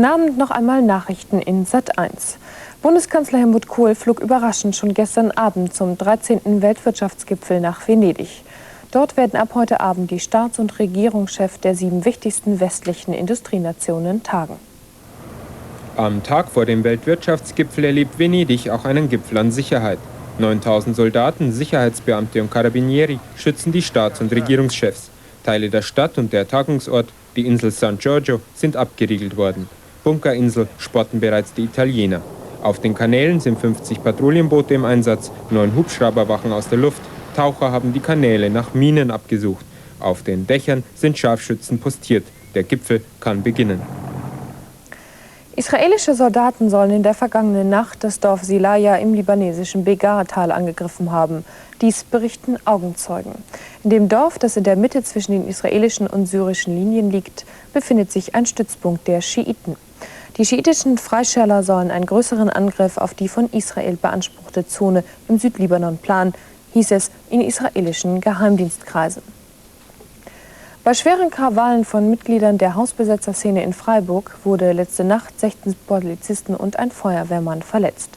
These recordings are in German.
Guten Abend, noch einmal Nachrichten in Sat.1. Bundeskanzler Helmut Kohl flog überraschend schon gestern Abend zum 13. Weltwirtschaftsgipfel nach Venedig. Dort werden ab heute Abend die Staats- und Regierungschefs der 7 wichtigsten westlichen Industrienationen tagen. Am Tag vor dem Weltwirtschaftsgipfel erlebt Venedig auch einen Gipfel an Sicherheit. 9000 Soldaten, Sicherheitsbeamte und Carabinieri schützen die Staats- und Regierungschefs. Teile der Stadt und der Tagungsort, die Insel San Giorgio, sind abgeriegelt worden. Bunkerinsel spotten bereits die Italiener. Auf den Kanälen sind 50 Patrouillenboote im Einsatz, 9 Hubschrauber wachen aus der Luft. Taucher haben die Kanäle nach Minen abgesucht. Auf den Dächern sind Scharfschützen postiert. Der Gipfel kann beginnen. Israelische Soldaten sollen in der vergangenen Nacht das Dorf Silaya im libanesischen Begaa-Tal angegriffen haben. Dies berichten Augenzeugen. In dem Dorf, das in der Mitte zwischen den israelischen und syrischen Linien liegt, befindet sich ein Stützpunkt der Schiiten. Die schiitischen Freischärler sollen einen größeren Angriff auf die von Israel beanspruchte Zone im Südlibanon planen, hieß es in israelischen Geheimdienstkreisen. Bei schweren Krawallen von Mitgliedern der Hausbesetzerszene in Freiburg wurde letzte Nacht 16 Polizisten und ein Feuerwehrmann verletzt.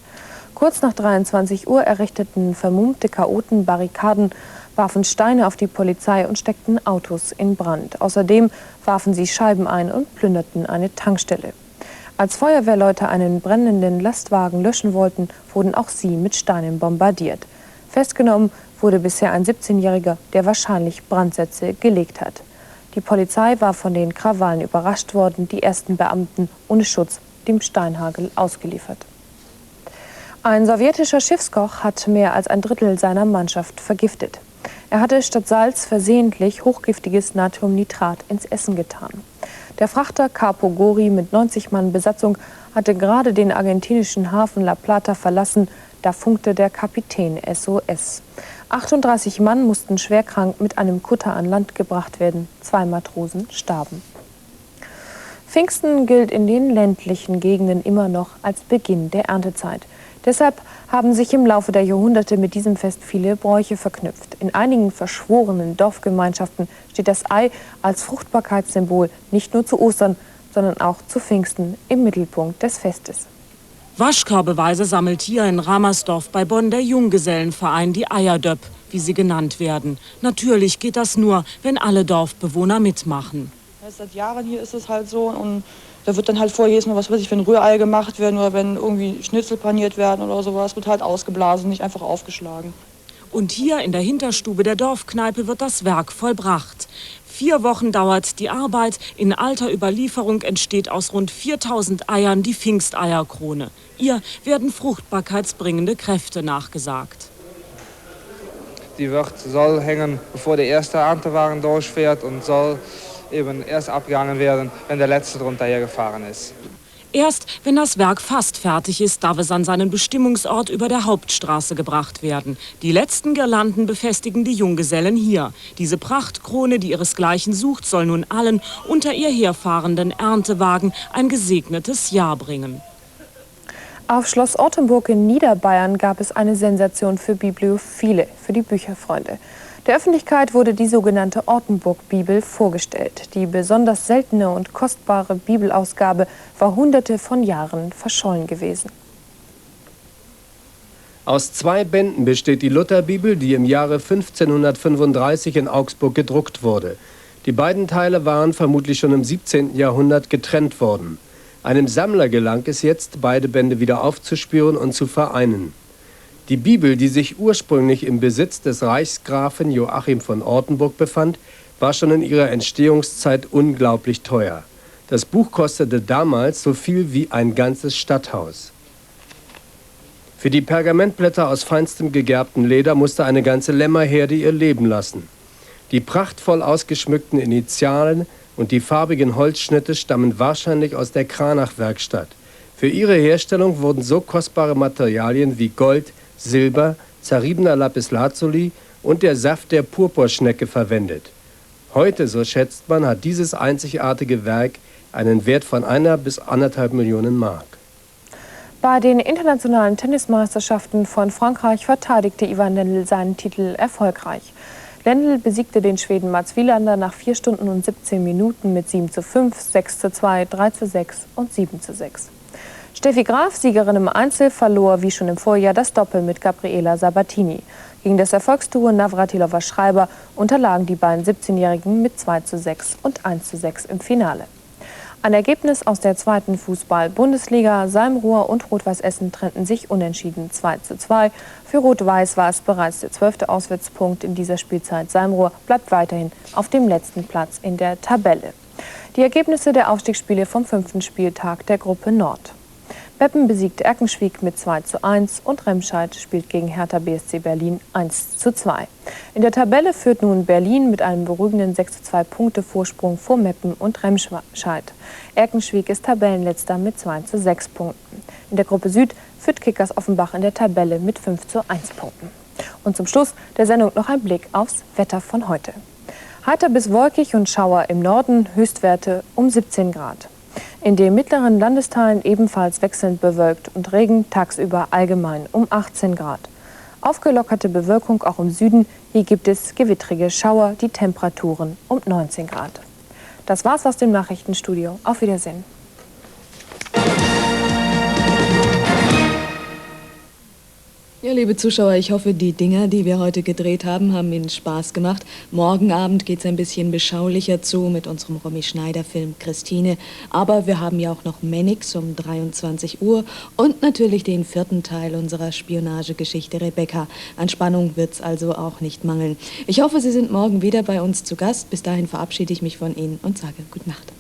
Kurz nach 23 Uhr errichteten vermummte Chaoten Barrikaden, warfen Steine auf die Polizei und steckten Autos in Brand. Außerdem warfen sie Scheiben ein und plünderten eine Tankstelle. Als Feuerwehrleute einen brennenden Lastwagen löschen wollten, wurden auch sie mit Steinen bombardiert. Festgenommen wurde bisher ein 17-Jähriger, der wahrscheinlich Brandsätze gelegt hat. Die Polizei war von den Krawallen überrascht worden, die ersten Beamten ohne Schutz dem Steinhagel ausgeliefert. Ein sowjetischer Schiffskoch hat mehr als ein Drittel seiner Mannschaft vergiftet. Er hatte statt Salz versehentlich hochgiftiges Natriumnitrat ins Essen getan. Der Frachter Capo Gori mit 90 Mann Besatzung hatte gerade den argentinischen Hafen La Plata verlassen, da funkte der Kapitän SOS. 38 Mann mussten schwerkrank mit einem Kutter an Land gebracht werden. 2 Matrosen starben. Pfingsten gilt in den ländlichen Gegenden immer noch als Beginn der Erntezeit. Deshalb haben sich im Laufe der Jahrhunderte mit diesem Fest viele Bräuche verknüpft. In einigen verschworenen Dorfgemeinschaften steht das Ei als Fruchtbarkeitssymbol nicht nur zu Ostern, sondern auch zu Pfingsten im Mittelpunkt des Festes. Waschkörbeweise sammelt hier in Ramersdorf bei Bonn der Junggesellenverein die Eierdöpp, wie sie genannt werden. Natürlich geht das nur, wenn alle Dorfbewohner mitmachen. Seit Jahren hier ist es halt so und da wird dann halt vorher jedes Mal, was weiß ich, wenn Rührei gemacht werden oder wenn irgendwie Schnitzel paniert werden oder sowas, wird halt ausgeblasen, nicht einfach aufgeschlagen. Und hier in der Hinterstube der Dorfkneipe wird das Werk vollbracht. 4 Wochen dauert die Arbeit. In alter Überlieferung entsteht aus rund 4000 Eiern die Pfingsteierkrone. Ihr werden fruchtbarkeitsbringende Kräfte nachgesagt. Die soll hängen, bevor der erste Erntewagen durchfährt und soll eben erst abgehangen werden, wenn der letzte drunter hergefahren ist. Erst wenn das Werk fast fertig ist, darf es an seinen Bestimmungsort über der Hauptstraße gebracht werden. Die letzten Girlanden befestigen die Junggesellen hier. Diese Prachtkrone, die ihresgleichen sucht, soll nun allen unter ihr herfahrenden Erntewagen ein gesegnetes Jahr bringen. Auf Schloss Ortenburg in Niederbayern gab es eine Sensation für Bibliophile, für die Bücherfreunde. Der Öffentlichkeit wurde die sogenannte Ortenburg-Bibel vorgestellt. Die besonders seltene und kostbare Bibelausgabe war Hunderte von Jahren verschollen gewesen. Aus 2 Bänden besteht die Lutherbibel, die im Jahre 1535 in Augsburg gedruckt wurde. Die beiden Teile waren vermutlich schon im 17. Jahrhundert getrennt worden. Einem Sammler gelang es jetzt, beide Bände wieder aufzuspüren und zu vereinen. Die Bibel, die sich ursprünglich im Besitz des Reichsgrafen Joachim von Ortenburg befand, war schon in ihrer Entstehungszeit unglaublich teuer. Das Buch kostete damals so viel wie ein ganzes Stadthaus. Für die Pergamentblätter aus feinstem gegerbtem Leder musste eine ganze Lämmerherde ihr Leben lassen. Die prachtvoll ausgeschmückten Initialen und die farbigen Holzschnitte stammen wahrscheinlich aus der Cranach-Werkstatt. Für ihre Herstellung wurden so kostbare Materialien wie Gold, Silber, zerriebener Lapislazuli und der Saft der Purpurschnecke verwendet. Heute, so schätzt man, hat dieses einzigartige Werk einen Wert von 1 bis 1,5 Millionen Mark. Bei den internationalen Tennismeisterschaften von Frankreich verteidigte Ivan Lendl seinen Titel erfolgreich. Lendl besiegte den Schweden Mats Wilander nach 4 Stunden und 17 Minuten mit 7:5, 6:2, 3:6 und 7:6. Steffi Graf, Siegerin im Einzel, verlor wie schon im Vorjahr das Doppel mit Gabriela Sabatini. Gegen das Erfolgsduo Navratilova-Schreiber unterlagen die beiden 17-Jährigen mit 2:6 und 1:6 im Finale. Ein Ergebnis aus der 2. Fußball-Bundesliga. Salm-Ruhr und Rot-Weiß Essen trennten sich unentschieden 2:2. Für Rot-Weiß war es bereits der 12. Auswärtspunkt in dieser Spielzeit. Salm-Ruhr bleibt weiterhin auf dem letzten Platz in der Tabelle. Die Ergebnisse der Aufstiegsspiele vom 5. Spieltag der Gruppe Nord. Meppen besiegt Erkenschwick mit 2:1 und Remscheid spielt gegen Hertha BSC Berlin 1:2. In der Tabelle führt nun Berlin mit einem beruhigenden 6:2 Punkte Vorsprung vor Meppen und Remscheid. Erkenschwick ist Tabellenletzter mit 2:6 Punkten. In der Gruppe Süd führt Kickers Offenbach in der Tabelle mit 5:1 Punkten. Und zum Schluss der Sendung noch ein Blick aufs Wetter von heute. Heiter bis wolkig und Schauer im Norden, Höchstwerte um 17 Grad. In den mittleren Landesteilen ebenfalls wechselnd bewölkt und Regen, tagsüber allgemein um 18 Grad. Aufgelockerte Bewölkung auch im Süden, hier gibt es gewittrige Schauer, die Temperaturen um 19 Grad. Das war's aus dem Nachrichtenstudio. Auf Wiedersehen. Ja, liebe Zuschauer, ich hoffe, die Dinger, die wir heute gedreht haben, haben Ihnen Spaß gemacht. Morgen Abend geht es ein bisschen beschaulicher zu mit unserem Romy Schneider-Film Christine. Aber wir haben ja auch noch Mennix um 23 Uhr und natürlich den 4. Teil unserer Spionagegeschichte Rebecca. An Spannung wird es also auch nicht mangeln. Ich hoffe, Sie sind morgen wieder bei uns zu Gast. Bis dahin verabschiede ich mich von Ihnen und sage Gute Nacht.